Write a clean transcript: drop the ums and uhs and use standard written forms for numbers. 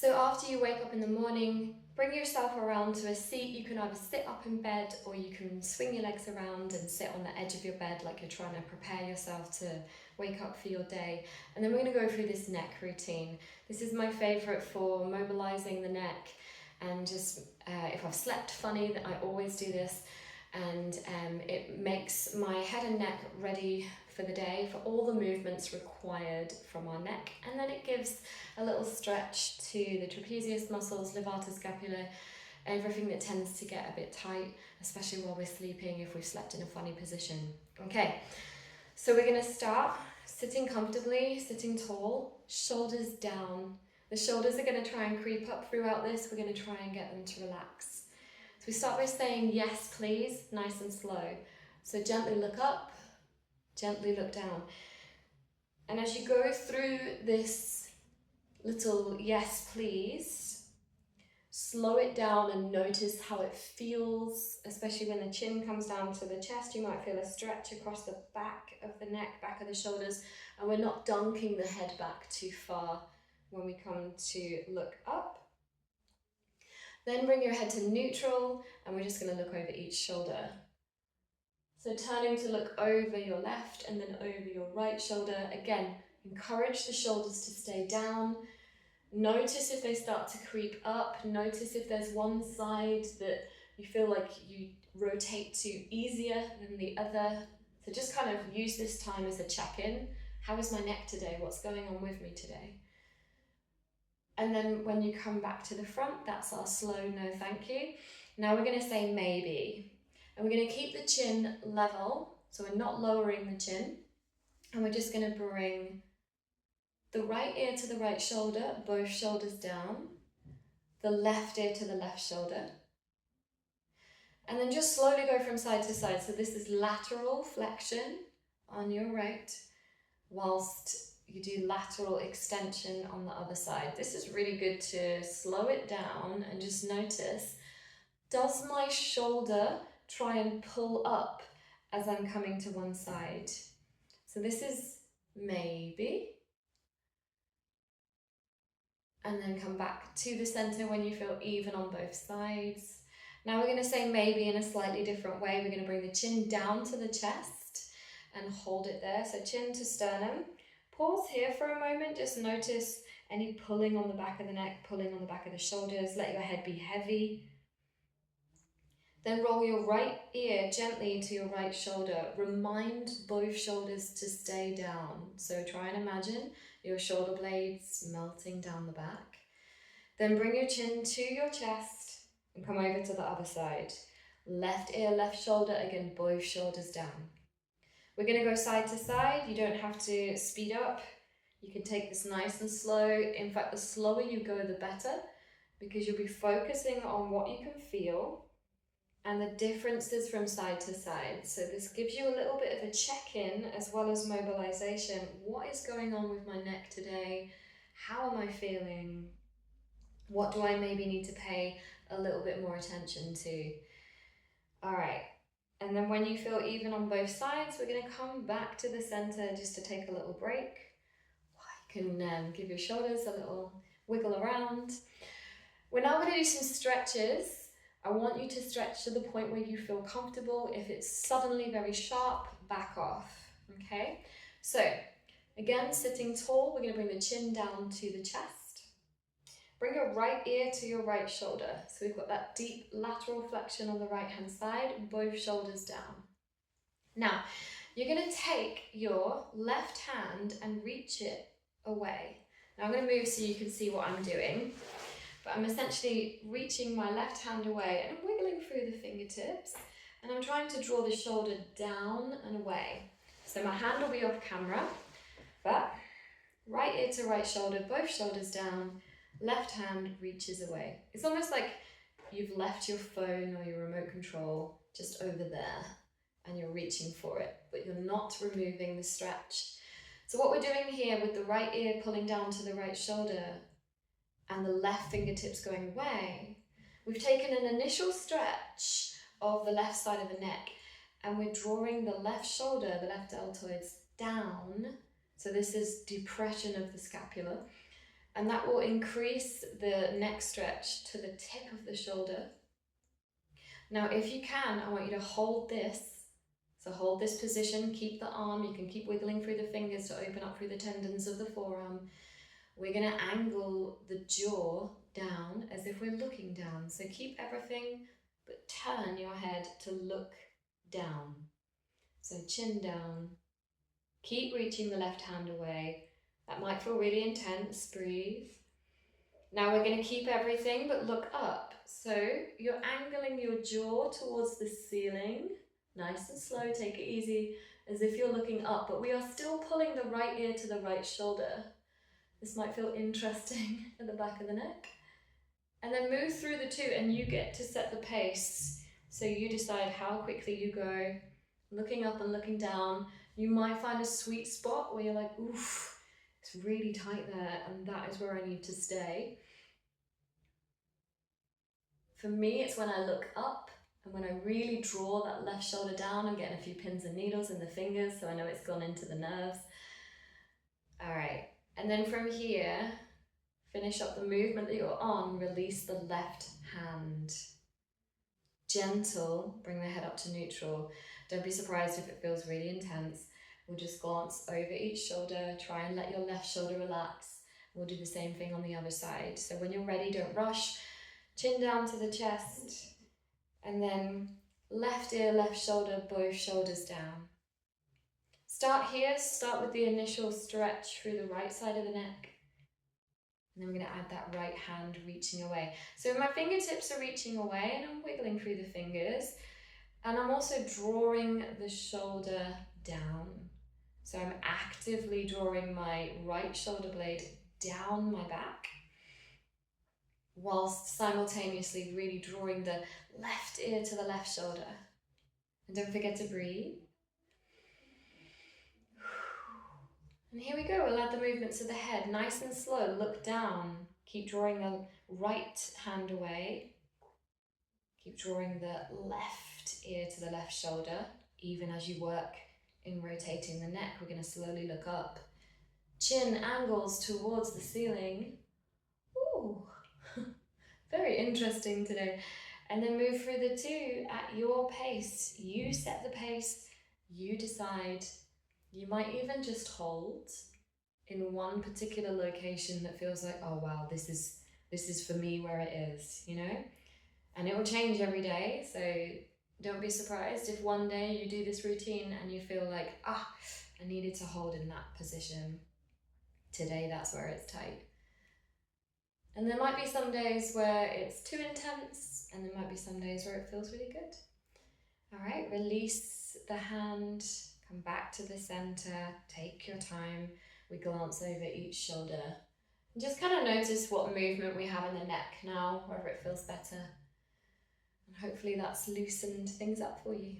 So after you wake up in the morning, bring yourself around to a seat. You can either sit up in bed or you can swing your legs around and sit on the edge of your bed like you're trying to prepare yourself to wake up for your day. And then we're going to go through this neck routine. This is my favourite for mobilising the neck, and just if I've slept funny, then I always do this, and it makes my head and neck ready for the day, for all the movements required from our neck. And then it gives a little stretch to the trapezius muscles, levator scapula, everything that tends to get a bit tight, especially while we're sleeping if we've slept in a funny position. Okay, so we're going to start sitting comfortably, sitting tall, shoulders down. The shoulders are going to try and creep up throughout this. We're going to try and get them to relax. So we start by saying yes please, nice and slow. So gently look up, gently look down. And as you go through this little yes please, slow it down and notice how it feels, especially when the chin comes down to the chest. You might feel a stretch across the back of the neck, back of the shoulders, and we're not dunking the head back too far when we come to look up. Then bring your head to neutral, and we're just going to look over each shoulder. So turning to look over your left and then over your right shoulder. Again, encourage the shoulders to stay down. Notice if they start to creep up. Notice if there's one side that you feel like you rotate to easier than the other. So just kind of use this time as a check-in. How is my neck today? What's going on with me today? And then when you come back to the front, that's our slow no thank you. Now we're going to say maybe. And we're going to keep the chin level, so we're not lowering the chin. And we're just going to bring the right ear to the right shoulder, both shoulders down. The left ear to the left shoulder. And then just slowly go from side to side. So this is lateral flexion on your right, whilst you do lateral extension on the other side. This is really good to slow it down and just notice, does my shoulder try and pull up as I'm coming to one side? So this is maybe. And then come back to the center when you feel even on both sides. Now we're going to say maybe in a slightly different way. We're going to bring the chin down to the chest and hold it there. So chin to sternum. Pause here for a moment. Just notice any pulling on the back of the neck, pulling on the back of the shoulders. Let your head be heavy. Then roll your right ear gently into your right shoulder. Remind both shoulders to stay down. So try and imagine your shoulder blades melting down the back. Then bring your chin to your chest and come over to the other side. Left ear, left shoulder, again, both shoulders down. We're going to go side to side. You don't have to speed up. You can take this nice and slow. In fact, the slower you go, the better, because you'll be focusing on what you can feel and the differences from side to side. So this gives you a little bit of a check-in as well as mobilization. What is going on with my neck today? How am I feeling? What do I maybe need to pay a little bit more attention to? All right. And then when you feel even on both sides, we're going to come back to the center just to take a little break. You can give your shoulders a little wiggle around. We're now going to do some stretches. I want you to stretch to the point where you feel comfortable. If it's suddenly very sharp, back off, okay? So, again, sitting tall, we're going to bring the chin down to the chest. Bring your right ear to your right shoulder. So we've got that deep lateral flexion on the right-hand side, both shoulders down. Now, you're going to take your left hand and reach it away. Now I'm going to move so you can see what I'm doing. But I'm essentially reaching my left hand away and I'm wiggling through the fingertips, and I'm trying to draw the shoulder down and away. So my hand will be off camera, but right ear to right shoulder, both shoulders down, left hand reaches away. It's almost like you've left your phone or your remote control just over there and you're reaching for it, but you're not removing the stretch. So what we're doing here with the right ear pulling down to the right shoulder and the left fingertips going away, we've taken an initial stretch of the left side of the neck and we're drawing the left shoulder, the left deltoids down. So this is depression of the scapula. And that will increase the neck stretch to the tip of the shoulder. Now, if you can, I want you to hold this. So hold this position, keep the arm, you can keep wiggling through the fingers to open up through the tendons of the forearm. We're gonna angle the jaw down as if we're looking down. So keep everything, but turn your head to look down. So chin down. Keep reaching the left hand away. That might feel really intense, breathe. Now we're gonna keep everything, but look up. So you're angling your jaw towards the ceiling. Nice and slow, take it easy, as if you're looking up, but we are still pulling the right ear to the right shoulder. This might feel interesting at the back of the neck. And then move through the two and you get to set the pace. So you decide how quickly you go, looking up and looking down. You might find a sweet spot where you're like, oof, it's really tight there, and that is where I need to stay. For me, it's when I look up and when I really draw that left shoulder down. I'm getting a few pins and needles in the fingers, so I know it's gone into the nerves. All right, and then from here, finish up the movement that you're on, release the left hand. Gentle, bring the head up to neutral. Don't be surprised if it feels really intense. We'll just glance over each shoulder, try and let your left shoulder relax. We'll do the same thing on the other side. So when you're ready, don't rush. Chin down to the chest, and then left ear, left shoulder, both shoulders down. Start here, start with the initial stretch through the right side of the neck. And then we're going to add that right hand reaching away. So my fingertips are reaching away and I'm wiggling through the fingers. And I'm also drawing the shoulder down. So I'm actively drawing my right shoulder blade down my back, whilst simultaneously really drawing the left ear to the left shoulder. And don't forget to breathe. And here we go, we'll add the movements of the head, nice and slow, look down. Keep drawing the right hand away. Keep drawing the left ear to the left shoulder. Even as you work in rotating the neck, we're going to slowly look up. Chin angles towards the ceiling. Ooh, very interesting today. And then move through the two at your pace. You set the pace, you decide. You might even just hold in one particular location that feels like, oh wow, this is for me where it is, you know? And it will change every day, so don't be surprised if one day you do this routine and you feel like, I needed to hold in that position. Today, that's where it's tight. And there might be some days where it's too intense, and there might be some days where it feels really good. All right, release the hand, come back to the center, take your time. We glance over each shoulder. And just kind of notice what movement we have in the neck now, whether it feels better. And hopefully that's loosened things up for you.